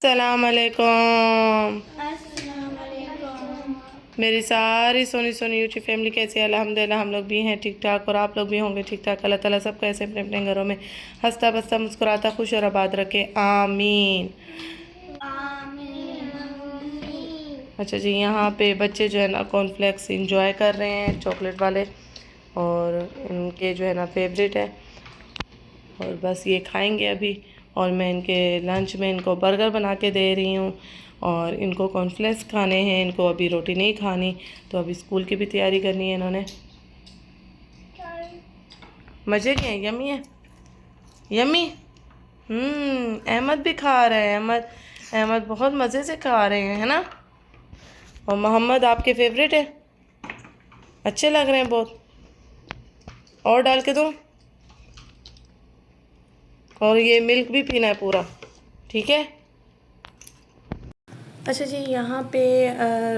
सलाम अलैकुम। अस्सलामुअलैकुम। मेरी सारी सोनी सोनी यूट्यूब फैमिली कैसी है? अल्हम्दुलिल्लाह हम लोग भी हैं ठीक ठाक, और आप लोग भी होंगे ठीक ठाक। अल्लाह ताला सबको ऐसे अपने अपने घरों में हंसता बसता मुस्कुराता खुश और आबाद रखे, आमीन। आमीन। अच्छा जी, यहाँ पे बच्चे जो है ना कॉर्नफ्लेक्स इंजॉय कर रहे हैं, चॉकलेट वाले, और इनके जो है ना फेवरेट है, और बस ये खाएंगे अभी। और मैं इनके लंच में इनको बर्गर बना के दे रही हूँ, और इनको कॉर्नफ्लेक्स खाने हैं, इनको अभी रोटी नहीं खानी। तो अभी स्कूल की भी तैयारी करनी है इन्होंने। मज़े के हैं, यमी है, यमी। अहमद भी खा रहे हैं, अहमद अहमद बहुत मज़े से खा रहे हैं, है ना। और मोहम्मद आपके फेवरेट है, अच्छे लग रहे हैं बहुत। और डाल के दो, और ये मिल्क भी पीना है पूरा, ठीक है। अच्छा जी, यहाँ पे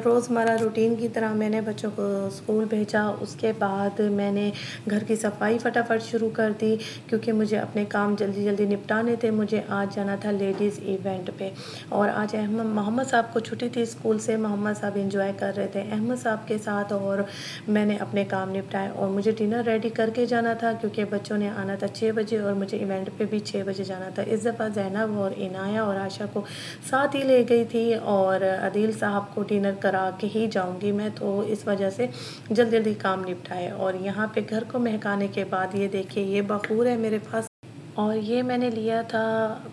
रोज़मर्रा रूटीन की तरह मैंने बच्चों को स्कूल भेजा। उसके बाद मैंने घर की सफाई फटाफट शुरू कर दी, क्योंकि मुझे अपने काम जल्दी जल्दी निपटाने थे। मुझे आज जाना था लेडीज़ इवेंट पे, और आज अहमद मोहम्मद साहब को छुट्टी थी स्कूल से। मोहम्मद साहब इंजॉय कर रहे थे अहमद साहब के साथ, और मैंने अपने काम निपटाए। और मुझे डिनर रेडी करके जाना था, क्योंकि बच्चों ने आना था 6 बजे, और मुझे इवेंट पे भी 6 बजे जाना था। इस दफ़ा ज़ैनब और इनाया और आशा को साथ ही ले गई थी, और अदील साहब को डिनर करा के ही जाऊंगी मैं, तो इस वजह से जल्दी जल्दी काम निपटाए। और यहाँ पे घर को महकाने के बाद ये देखिए, ये बखूर है मेरे पास, और ये मैंने लिया था,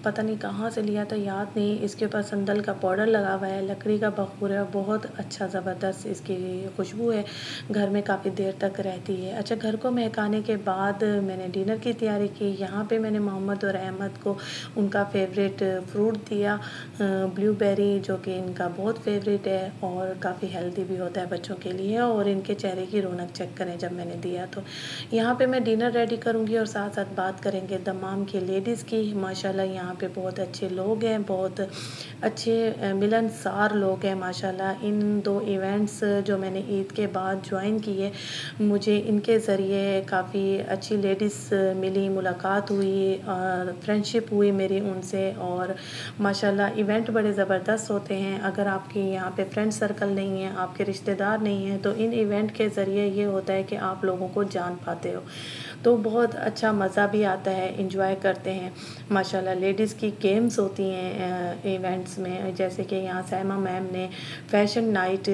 पता नहीं कहाँ से लिया था, याद नहीं। इसके ऊपर संदल का पाउडर लगा हुआ है, लकड़ी का बखूर है, बहुत अच्छा ज़बरदस्त इसकी खुशबू है, घर में काफ़ी देर तक रहती है। अच्छा, घर को महकाने के बाद मैंने डिनर की तैयारी की। यहाँ पे मैंने मोहम्मद और अहमद को उनका फेवरेट फ्रूट दिया, ब्लूबेरी, जो कि इनका बहुत फेवरेट है और काफ़ी हेल्दी भी होता है बच्चों के लिए। और इनके चेहरे की रौनक चेक करें जब मैंने दिया तो। यहाँ पे मैं डिनर रेडी करूँगी, और साथ साथ बात करेंगे दमाम की लेडीज़ की। माशाल्लाह यहाँ पे बहुत अच्छे लोग हैं, बहुत अच्छे मिलनसार लोग हैं माशाल्लाह। इन दो इवेंट्स जो मैंने ईद के बाद ज्वाइन किए, मुझे इनके ज़रिए काफ़ी अच्छी लेडीज़ मिली, मुलाकात हुई, फ्रेंडशिप हुई मेरी उनसे। और माशाल्लाह इवेंट बड़े ज़बरदस्त होते हैं। अगर आपके यहाँ पे फ्रेंड सर्कल नहीं है, आपके रिश्तेदार नहीं हैं, तो इन इवेंट के ज़रिए ये होता है कि आप लोगों को जान पाते हो, तो बहुत अच्छा मज़ा भी आता है, इंजॉय करते हैं माशाल्लाह। लेडीज़ की गेम्स होती हैं इवेंट्स में, जैसे कि यहाँ सैमा मैम ने फैशन नाइट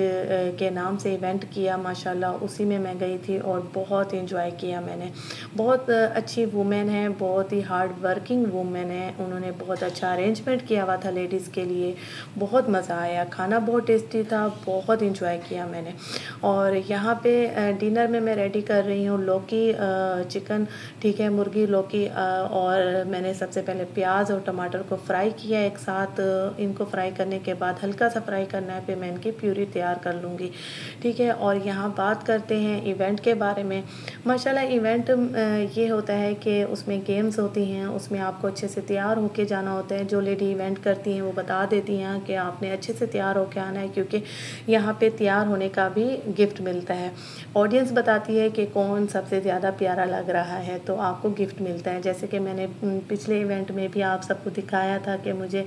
के नाम से इवेंट किया माशाल्लाह, उसी में मैं गई थी और बहुत इंजॉय किया मैंने। बहुत अच्छी वुमेन है, बहुत ही हार्ड वर्किंग वुमेन है, उन्होंने बहुत अच्छा अरेंजमेंट किया हुआ था लेडीज़ के लिए, बहुत मज़ा आया, खाना बहुत टेस्टी था, बहुत इंजॉय किया मैंने। और यहाँ पे डिनर में मैं रेडी कर रही हूँ लौकी चिकन, ठीक है, मुर्गी लौकी, और मैंने सबसे पहले प्याज और टमाटर को फ्राई किया एक साथ। इनको फ्राई करने के बाद हल्का सा फ्राई करना है, फिर मैं इनकी प्यूरी तैयार कर लूँगी, ठीक है। और यहाँ बात करते हैं इवेंट के बारे में। माशाल्लाह इवेंट ये होता है कि उसमें गेम्स होती हैं, उसमें आपको अच्छे से तैयार होके जाना होता है। जो लेडी इवेंट करती हैं वो बता देती हैं कि आपने अच्छे से तैयार होके आना है, क्योंकि यहाँ पे तैयार होने का भी गिफ्ट मिलता है। ऑडियंस बताती है कि कौन सबसे ज़्यादा प्यारा लग रहा है, तो आपको गिफ्ट मिलता है। जैसे कि मैंने पिछले इवेंट में भी आप सबको दिखाया था कि मुझे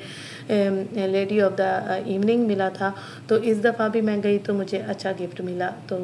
लेडी ऑफ द इवनिंग मिला था, तो इस दफ़ा भी मैं गई तो मुझे अच्छा गिफ्ट मिला। तो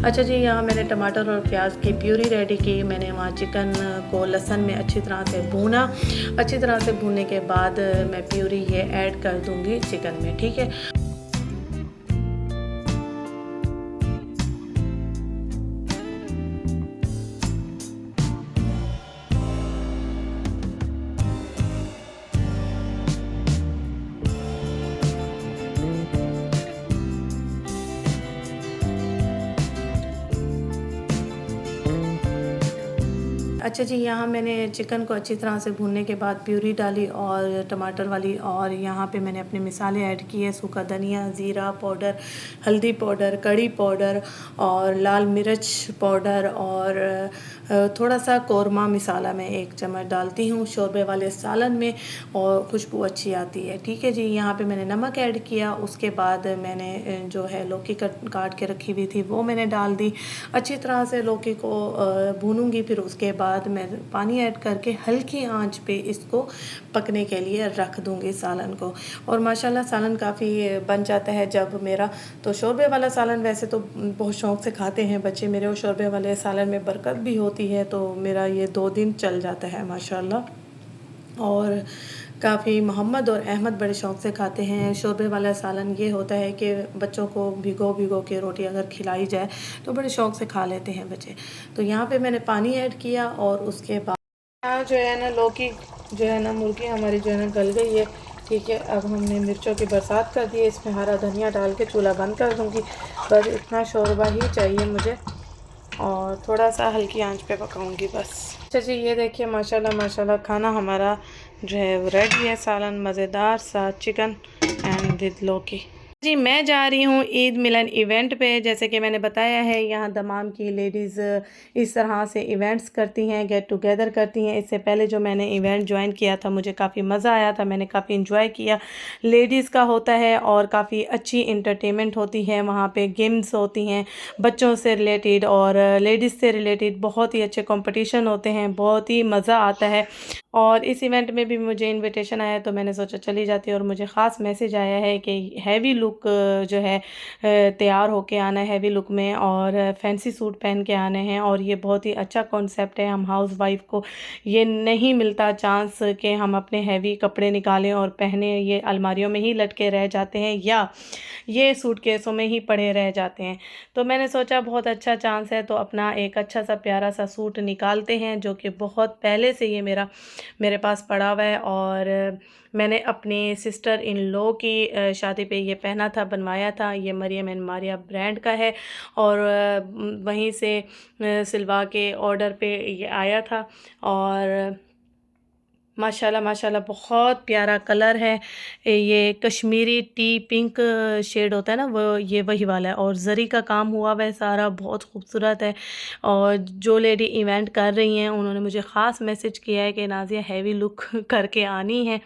अच्छा जी, यहाँ मैंने टमाटर और प्याज की प्यूरी रेडी की। मैंने वहाँ चिकन को लहसुन में अच्छी तरह से भूना। अच्छी तरह से भूनने के बाद मैं प्यूरी ये ऐड कर दूँगी चिकन में, ठीक है। अच्छा जी, यहाँ मैंने चिकन को अच्छी तरह से भूनने के बाद प्यूरी डाली और टमाटर वाली, और यहाँ पे मैंने अपने मसाले ऐड किए, सूखा धनिया, ज़ीरा पाउडर, हल्दी पाउडर, कड़ी पाउडर और लाल मिर्च पाउडर और थोड़ा सा कौरमा मसाला मैं 1 चम्मच डालती हूँ शोरबे वाले सालन में, और खुशबू अच्छी आती है। ठीक है जी, यहाँ पे मैंने नमक ऐड किया। उसके बाद मैंने जो है लौकी काट के रखी हुई थी वो मैंने डाल दी। अच्छी तरह से लौकी को भूनूंगी, फिर उसके बाद मैं पानी ऐड करके हल्की आंच पे इसको पकने के लिए रख दूंगी सालन को। और माशाल्लाह सालन काफ़ी बन जाता है जब मेरा। तो शोरबे वाला सालन वैसे तो बहुत शौक़ से खाते हैं बच्चे मेरे, और शोरबे वाले सालन में बरकत भी होती है, तो मेरा ये 2 दिन चल जाता है माशाल्लाह। और काफ़ी मोहम्मद और अहमद बड़े शौक़ से खाते हैं शोरबे वाला सालन। ये होता है कि बच्चों को भिगो के रोटी अगर खिलाई जाए तो बड़े शौक़ से खा लेते हैं बच्चे। तो यहाँ पे मैंने पानी ऐड किया, और उसके बाद यहाँ जो है ना लौकी जो है ना मुर्गी हमारी जो है ना गल गई है। ठीक है, अब हमने मिर्चों की बरसात कर दी है, इसमें हरा धनिया डाल के चूल्हा बंद कर दूँगी। बस इतना शोरबा ही चाहिए मुझे, और थोड़ा सा हल्की आंच पे पकाऊंगी बस। अच्छा जी, ये देखिए माशाल्लाह माशाल्लाह खाना हमारा जो है रेडी है, सालन मज़ेदार सा चिकन एंड विद लौकी। जी, मैं जा रही हूँ ईद मिलन इवेंट पे। जैसे कि मैंने बताया है, यहाँ दमाम की लेडीज़ इस तरह से इवेंट्स करती हैं, गेट टुगेदर करती हैं। इससे पहले जो मैंने इवेंट ज्वाइन किया था मुझे काफ़ी मज़ा आया था, मैंने काफ़ी इंजॉय किया। लेडीज़ का होता है और काफ़ी अच्छी इंटरटेनमेंट होती है वहाँ पे, गेम्स होती हैं बच्चों से रिलेटेड और लेडीज़ से रिलेटेड, बहुत ही अच्छे कंपटीशन होते हैं, बहुत ही मज़ा आता है। और इस इवेंट में भी मुझे इनविटेशन आया तो मैंने सोचा चली जाती, और मुझे ख़ास मैसेज आया है कि हैवी लुक जो है तैयार होके आना है हैवी लुक में, और फैंसी सूट पहन के आने हैं। और ये बहुत ही अच्छा कॉन्सेप्ट है, हम हाउस वाइफ को ये नहीं मिलता चांस कि हम अपने हैवी कपड़े निकालें और पहने, ये अलमारियों में ही लटके रह जाते हैं या ये सूटकेसों में ही पड़े रह जाते हैं। तो मैंने सोचा बहुत अच्छा चांस है, तो अपना एक अच्छा सा प्यारा सा सूट निकालते हैं, जो कि बहुत पहले से ये मेरे पास पड़ा हुआ है। और मैंने अपनी सिस्टर इन लॉ की शादी पे ये पहना था, बनवाया था। ये मरियम एंड मारिया ब्रांड का है, और वहीं से सिलवा के ऑर्डर पे ये आया था। और माशाल्लाह माशाल्लाह बहुत प्यारा कलर है। ये कश्मीरी टी पिंक शेड होता है ना, वो ये वही वाला है, और ज़री का काम हुआ हुआ है सारा, बहुत खूबसूरत है। और जो लेडी इवेंट कर रही हैं उन्होंने मुझे ख़ास मैसेज किया है कि नाज़िया हैवी लुक करके आनी है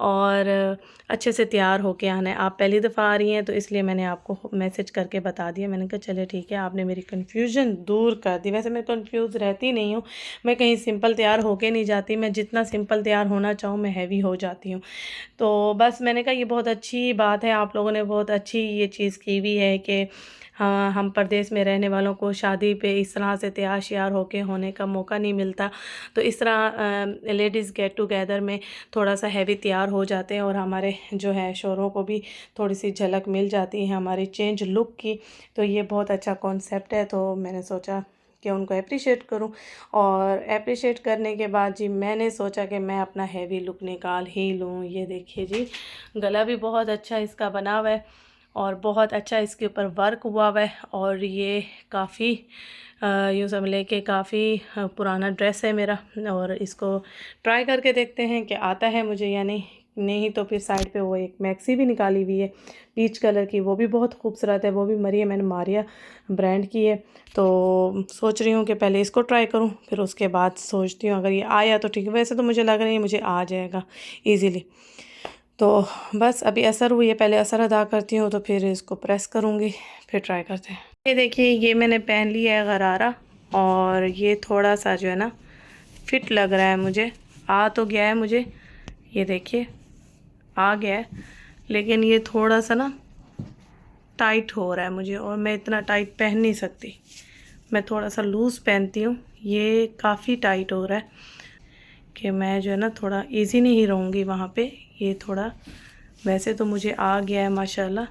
और अच्छे से तैयार होके आना है। आप पहली दफ़ा आ रही हैं तो इसलिए मैंने आपको मैसेज करके बता दिया। मैंने कहा चले ठीक है, आपने मेरी कन्फ्यूज़न दूर कर दी। वैसे मैं कन्फ्यूज़ रहती नहीं हूँ, मैं कहीं सिंपल तैयार होके नहीं जाती, मैं जितना सिंपल तैयार होना चाहूँ मैं हैवी हो जाती हूँ। तो बस मैंने कहा ये बहुत अच्छी बात है, आप लोगों ने बहुत अच्छी ये चीज़ की हुई है कि हाँ, हम परदेश में रहने वालों को शादी पे इस तरह से तैयार श्यार होके होने का मौका नहीं मिलता। तो इस तरह लेडीज़ गेट टुगेदर में थोड़ा सा हैवी तैयार हो जाते हैं, और हमारे जो है शौहरों को भी थोड़ी सी झलक मिल जाती है हमारी चेंज लुक की। तो ये बहुत अच्छा कॉन्सेप्ट है, तो मैंने सोचा कि उनको अप्रिशिएट करूं। और अप्रिशिएट करने के बाद जी मैंने सोचा कि मैं अपना हैवी लुक निकाल ही लूं। ये देखिए जी, गला भी बहुत अच्छा इसका बना हुआ है, और बहुत अच्छा इसके ऊपर वर्क हुआ हुआ है। और ये काफ़ी यूँ समझ के काफ़ी पुराना ड्रेस है मेरा, और इसको ट्राई करके देखते हैं कि आता है मुझे या नहीं तो फिर साइड पे वो एक मैक्सी भी निकाली हुई है पीच कलर की, वो भी बहुत खूबसूरत है, वो भी मरियम एंड मारिया ब्रांड की है। तो सोच रही हूँ कि पहले इसको ट्राई करूँ, फिर उसके बाद सोचती हूँ अगर ये आया तो ठीक है। वैसे तो मुझे लग रहा है मुझे आ जाएगा ईज़िली। तो बस अभी असर हुई है, पहले असर अदा करती हूँ तो फिर इसको प्रेस करूँगी, फिर ट्राई करते हैं। ये देखिए, ये मैंने पहन लिया है गरारा, और ये थोड़ा सा जो है ना फिट लग रहा है मुझे, आ तो गया है मुझे, ये देखिए आ गया है, लेकिन ये थोड़ा सा ना टाइट हो रहा है मुझे, और मैं इतना टाइट पहन नहीं सकती, मैं थोड़ा सा लूज़ पहनती हूँ। ये काफ़ी टाइट हो रहा है कि मैं जो है ना थोड़ा इजी नहीं रहूँगी वहाँ पे। ये थोड़ा, वैसे तो मुझे आ गया है माशाल्लाह,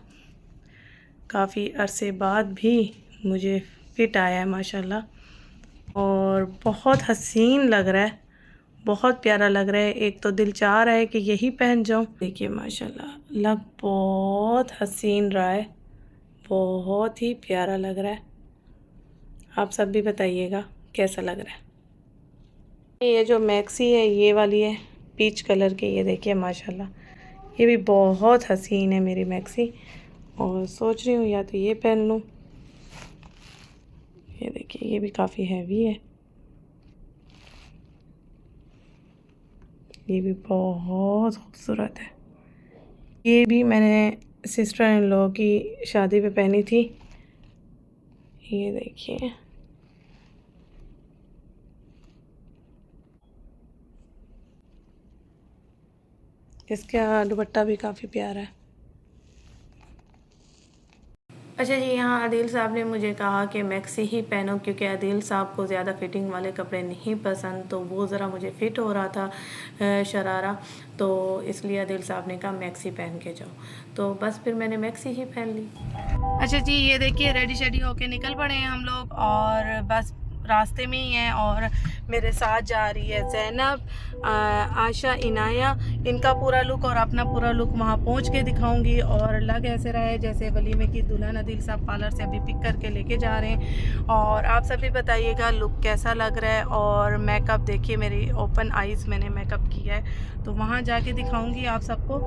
काफ़ी अरसे बाद भी मुझे फिट आया है माशाल्लाह, और बहुत हसीन लग रहा है, बहुत प्यारा लग रहा है। एक तो दिल चाह रहा है कि यही पहन जाऊँ। देखिए माशाल्लाह लग बहुत हसीन रहा है, बहुत ही प्यारा लग रहा है। आप सब भी बताइएगा कैसा लग रहा है। ये जो मैक्सी है ये वाली है पीच कलर की, ये देखिए माशाल्लाह, ये भी बहुत हसीन है मेरी मैक्सी। और सोच रही हूँ या तो ये पहन लूँ। ये देखिए ये भी काफ़ी हैवी है, ये भी बहुत खूबसूरत है। ये भी मैंने सिस्टर इन लॉ की शादी पे पहनी थी। ये देखिए इसका दुपट्टा भी काफ़ी प्यारा है। अच्छा जी, यहाँ आदिल साहब ने मुझे कहा कि मैक्सी ही पहनो, क्योंकि आदिल साहब को ज़्यादा फिटिंग वाले कपड़े नहीं पसंद, तो वो ज़रा मुझे फ़िट हो रहा था शरारा, तो इसलिए आदिल साहब ने कहा मैक्सी पहन के जाओ, तो बस फिर मैंने मैक्सी ही पहन ली। अच्छा जी, ये देखिए रेडी शेडी होके निकल पड़े हैं हम लोग, और बस रास्ते में ही हैं। और मेरे साथ जा रही है ज़ैनब, आशा, इनाया। इनका पूरा लुक और अपना पूरा लुक वहाँ पहुँच के दिखाऊंगी। और लग ऐसे रहा है जैसे वलीमे की दुल्हन आदिल साहब पार्लर से अभी पिक करके लेके जा रहे हैं। और आप सभी बताइएगा लुक कैसा लग रहा है। और मेकअप देखिए, मेरी ओपन आइज़ मैंने मेकअप किया है, तो वहाँ जाके दिखाऊंगी आप सबको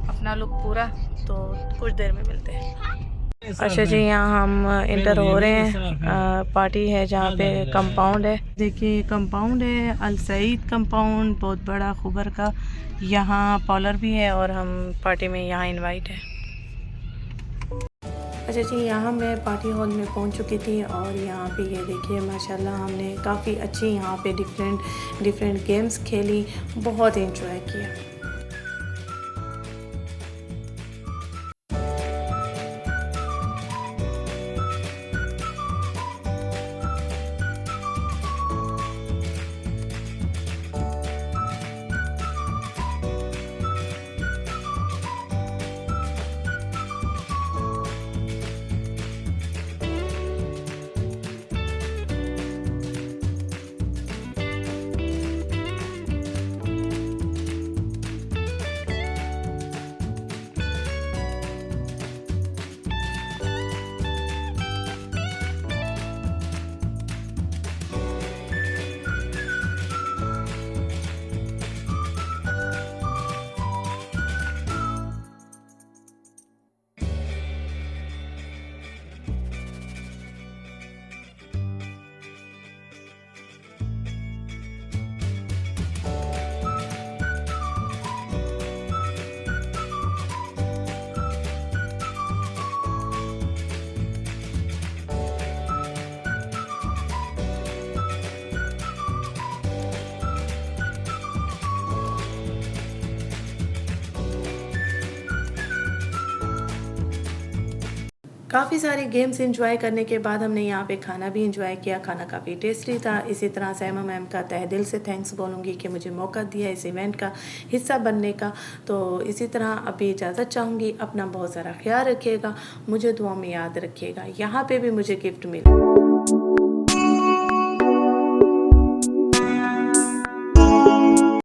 अपना लुक पूरा। तो कुछ देर में मिलते हैं। अच्छा जी, यहाँ हम इंटर हो रहे हैं, पार्टी है जहाँ पे कंपाउंड है। देखिए कंपाउंड है अल सईद कंपाउंड, बहुत बड़ा खुबर का। यहाँ पॉलर भी है और हम पार्टी में यहाँ इनवाइट है। अच्छा जी, यहाँ मैं पार्टी हॉल में पहुँच चुकी थी, और यहाँ पे ये देखिए माशाल्लाह हमने काफ़ी अच्छी यहाँ पे डिफरेंट गेम्स खेली, बहुत इंजॉय किया। काफ़ी सारे गेम्स एंजॉय करने के बाद हमने यहाँ पे खाना भी एंजॉय किया। खाना काफ़ी टेस्टी था। इसी तरह सैमा मैम का तहे दिल से थैंक्स बोलूँगी कि मुझे मौका दिया इस इवेंट का हिस्सा बनने का। तो इसी तरह अभी इजाज़त चाहूँगी। अपना बहुत सारा ख्याल रखिएगा, मुझे दुआ में याद रखिएगा। यहाँ पे भी मुझे गिफ्ट मिला।